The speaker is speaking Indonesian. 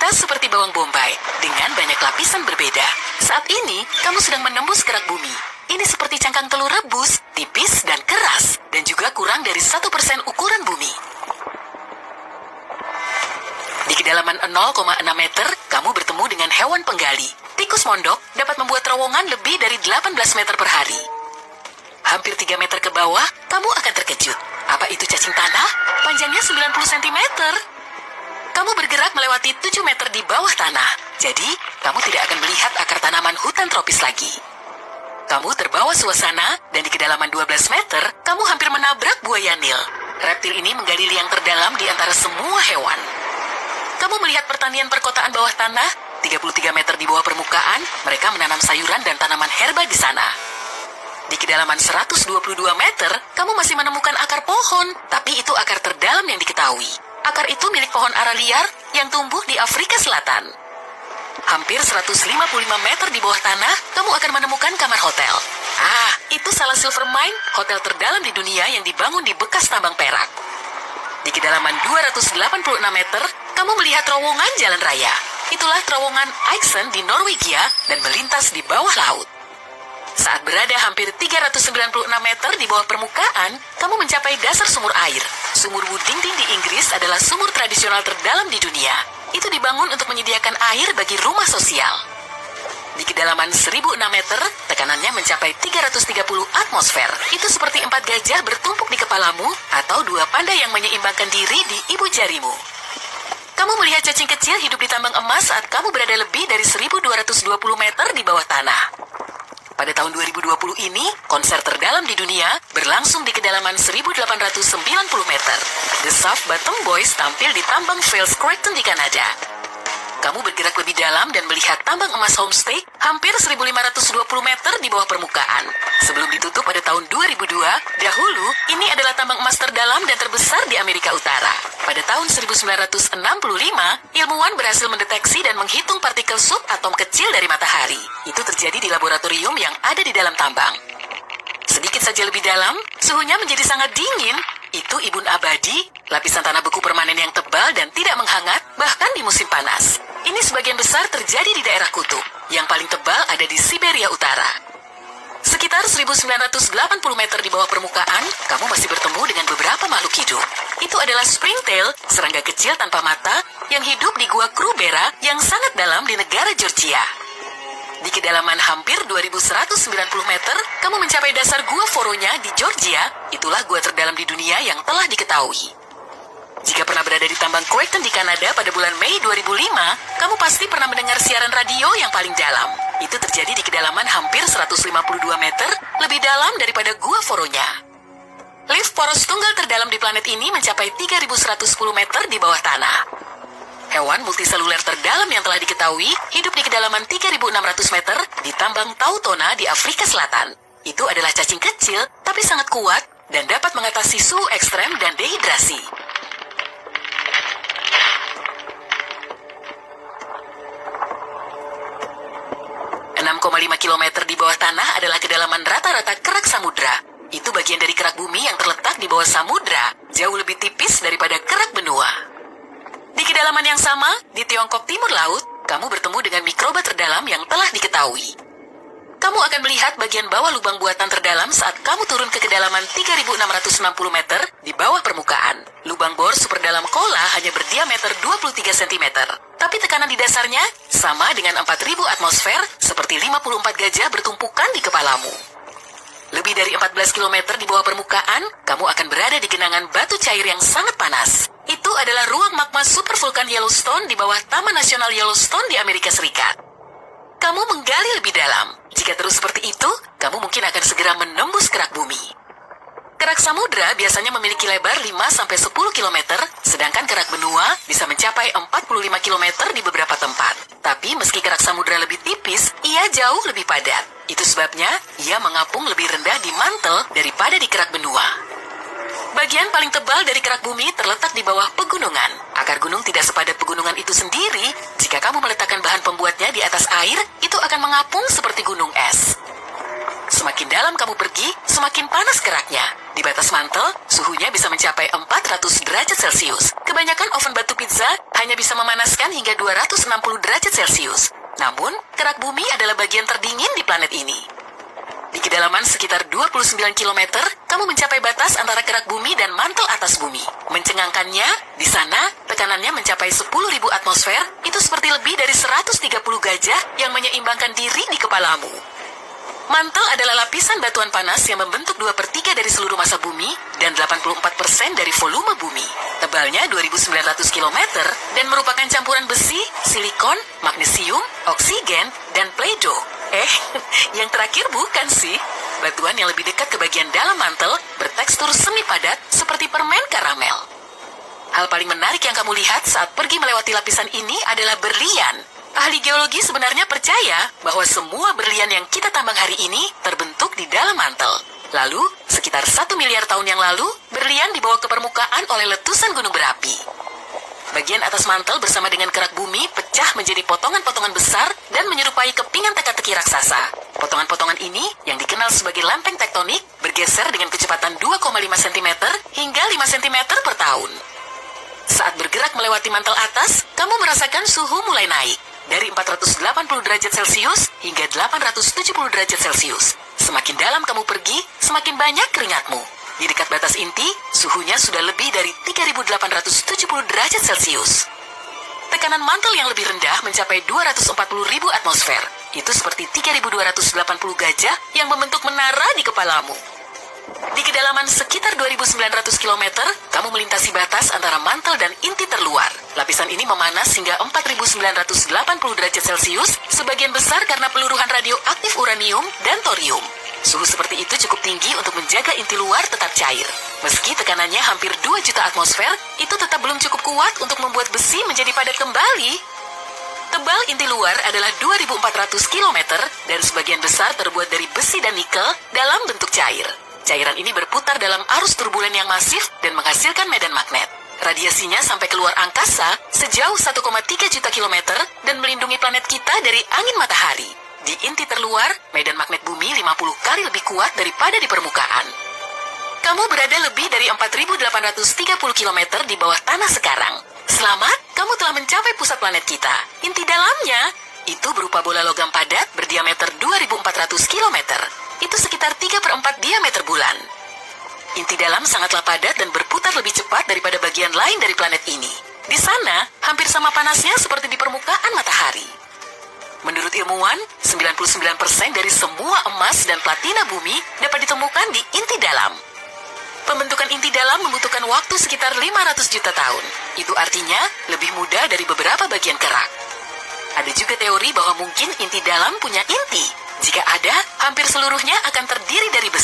merata seperti bawang bombay dengan banyak lapisan berbeda. Saat ini, kamu sedang menembus kerak bumi. Ini seperti cangkang telur rebus, tipis dan keras, dan juga kurang dari 1% ukuran bumi. Di kedalaman 0,6 meter, kamu bertemu dengan hewan penggali. Tikus mondok dapat membuat terowongan lebih dari 18 meter per hari. Hampir 3 meter ke bawah, kamu akan terkejut. Apa itu cacing tanah? Panjangnya 90 cm. Kamu bergerak melewati 7 meter di bawah tanah. Jadi, kamu tidak akan melihat akar tanaman hutan tropis lagi. Kamu terbawa suasana, dan di kedalaman 12 meter, kamu hampir menabrak buaya Nil. Reptil ini menggali liang terdalam di antara semua hewan. Kamu melihat pertanian perkotaan bawah tanah, 33 meter di bawah permukaan, mereka menanam sayuran dan tanaman herba di sana. Di kedalaman 122 meter, kamu masih menemukan akar pohon, tapi itu akar terdalam yang diketahui. Akar itu milik pohon ara liar yang tumbuh di Afrika Selatan. Hampir 155 meter di bawah tanah, kamu akan menemukan kamar hotel. Itu salah silver mine, hotel terdalam di dunia yang dibangun di bekas tambang perak. Di kedalaman 286 meter, kamu melihat terowongan jalan raya. Itulah terowongan Eiksund di Norwegia dan melintas di bawah laut. Saat berada hampir 396 meter di bawah permukaan, kamu mencapai dasar sumur air. Sumur Woodingding di Inggris adalah sumur tradisional terdalam di dunia. Itu dibangun untuk menyediakan air bagi rumah sosial. Di kedalaman 1006 meter, tekanannya mencapai 330 atmosfer. Itu seperti 4 gajah bertumpuk di kepalamu atau 2 panda yang menyeimbangkan diri di ibu jarimu. Kamu melihat cacing kecil hidup di tambang emas saat kamu berada lebih dari 1220 meter di bawah tanah. Pada tahun 2020 ini, konser terdalam di dunia berlangsung di kedalaman 1890 meter. The South Bottom Boys tampil di tambang Fales Creighton di Kanada. Kamu bergerak lebih dalam dan melihat tambang emas Homestake hampir 1520 meter di bawah permukaan. Sebelum ditutup pada tahun 2002, dahulu ini adalah tambang emas terdalam dan terbesar di Amerika Utara. Pada tahun 1965, ilmuwan berhasil mendeteksi dan menghitung partikel subatom kecil dari matahari. Itu terjadi di laboratorium yang ada di dalam tambang. Sedikit saja lebih dalam, suhunya menjadi sangat dingin. Itu ibun abadi, lapisan tanah beku permanen yang tebal dan tidak menghangat, bahkan di musim panas. Ini sebagian besar terjadi di daerah kutub. Yang paling tebal ada di Siberia Utara. Sekitar 1980 meter di bawah permukaan, kamu masih bertemu dengan beberapa makhluk hidup. Itu adalah springtail, serangga kecil tanpa mata, yang hidup di gua Krubera yang sangat dalam di negara Georgia. Di kedalaman hampir 2190 meter, kamu mencapai dasar gua Voronya di Georgia. Itulah gua terdalam di dunia yang telah diketahui. Jika pernah berada di tambang Creighton di Kanada pada bulan Mei 2005, kamu pasti pernah mendengar siaran radio yang paling dalam. Itu terjadi di kedalaman hampir 152 meter, lebih dalam daripada gua Voronya. Lift poros tunggal terdalam di planet ini mencapai 3110 meter di bawah tanah. Hewan multiseluler terdalam yang telah diketahui hidup di kedalaman 3600 meter di tambang Tautona di Afrika Selatan. Itu adalah cacing kecil, tapi sangat kuat dan dapat mengatasi suhu ekstrem dan dehidrasi. 6,5 km di bawah tanah adalah kedalaman rata-rata kerak samudra. Itu bagian dari kerak bumi yang terletak di bawah samudra, jauh lebih tipis daripada kerak benua. Di kedalaman yang sama, di Tiongkok Timur Laut, kamu bertemu dengan mikroba terdalam yang telah diketahui. Kamu akan melihat bagian bawah lubang buatan terdalam saat kamu turun ke kedalaman 3660 meter di bawah permukaan. Lubang bor super dalam kola hanya berdiameter 23 cm. Tapi tekanan di dasarnya sama dengan 4000 atmosfer, seperti 54 gajah bertumpukan di kepalamu. Lebih dari 14 km di bawah permukaan, kamu akan berada di genangan batu cair yang sangat panas. Itu adalah ruang magma supervulkan Yellowstone di bawah Taman Nasional Yellowstone di Amerika Serikat. Kamu menggali lebih dalam. Jika terus seperti itu, kamu mungkin akan segera menembus kerak bumi. Kerak samudra biasanya memiliki lebar 5-10 km, sedangkan kerak benua bisa mencapai 45 km di beberapa tempat. Tapi meski kerak samudra lebih tipis, ia jauh lebih padat. Itu sebabnya ia mengapung lebih rendah di mantel daripada di kerak benua. Bagian paling tebal dari kerak bumi terletak di bawah pegunungan. Akar gunung tidak sepadat pegunungan itu sendiri. Jika kamu meletakkan bahan pembuatnya di atas air, itu akan mengapung seperti gunung es. Semakin dalam kamu pergi, semakin panas keraknya. Di batas mantel, suhunya bisa mencapai 400 derajat Celcius. Kebanyakan oven batu pizza hanya bisa memanaskan hingga 260 derajat Celcius. Namun, kerak bumi adalah bagian terdingin di planet ini. Di kedalaman sekitar 29 km, kamu mencapai batas antara kerak bumi dan mantel atas bumi. Mencengangkannya, di sana, tekanannya mencapai 10.000 atmosfer, itu seperti lebih dari 130 gajah yang menyeimbangkan diri di kepalamu. Mantel adalah lapisan batuan panas yang membentuk 2/3 dari seluruh massa bumi dan 84% dari volume bumi. Tebalnya 2.900 km dan merupakan campuran besi, silikon, magnesium, oksigen, dan Play-Doh. Yang terakhir bukan sih. Batuan yang lebih dekat ke bagian dalam mantel bertekstur semi padat seperti permen karamel. Hal paling menarik yang kamu lihat saat pergi melewati lapisan ini adalah berlian. Ahli geologi sebenarnya percaya bahwa semua berlian yang kita tambang hari ini terbentuk di dalam mantel. Lalu, sekitar 1 miliar tahun yang lalu, berlian dibawa ke permukaan oleh letusan gunung berapi. Bagian atas mantel bersama dengan kerak bumi pecah menjadi potongan-potongan besar dan menyerupai kepingan teka-teki raksasa. Potongan-potongan ini, yang dikenal sebagai lempeng tektonik, bergeser dengan kecepatan 2,5 cm hingga 5 cm per tahun. Saat bergerak melewati mantel atas, kamu merasakan suhu mulai naik. Dari 480 derajat Celcius hingga 870 derajat Celcius. Semakin dalam kamu pergi, semakin banyak keringatmu. Di dekat batas inti, suhunya sudah lebih dari 3.870 derajat Celcius. Tekanan mantel yang lebih rendah mencapai 240.000 atmosfer. Itu seperti 3.280 gajah yang membentuk menara di kepalamu. Di kedalaman sekitar 2.900 km, kamu melintasi batas antara mantel dan inti terluar. Lapisan ini memanas hingga 4.980 derajat Celcius, sebagian besar karena peluruhan radioaktif uranium dan thorium. Suhu seperti itu cukup tinggi untuk menjaga inti luar tetap cair. Meski tekanannya hampir 2 juta atmosfer, itu tetap belum cukup kuat untuk membuat besi menjadi padat kembali. Tebal inti luar adalah 2.400 km dan sebagian besar terbuat dari besi dan nikel dalam bentuk cair. Cairan ini berputar dalam arus turbulen yang masif dan menghasilkan medan magnet. Radiasinya sampai keluar angkasa sejauh 1,3 juta kilometer dan melindungi planet kita dari angin matahari. Di inti terluar, medan magnet bumi 50 kali lebih kuat daripada di permukaan. Kamu berada lebih dari 4.830 km di bawah tanah sekarang. Selamat, kamu telah mencapai pusat planet kita. Inti dalamnya, itu berupa bola logam padat berdiameter 2.400 km. Itu sekitar 3/4 diameter bulan. Inti dalam sangatlah padat dan berputar lebih cepat daripada bagian lain dari planet ini. Di sana, hampir sama panasnya seperti di permukaan matahari. Menurut ilmuwan, 99% dari semua emas dan platina bumi dapat ditemukan di inti dalam. Pembentukan inti dalam membutuhkan waktu sekitar 500 juta tahun. Itu artinya lebih mudah dari beberapa bagian kerak. Ada juga teori bahwa mungkin inti dalam punya inti. Jika ada, hampir seluruhnya akan terdiri dari besi.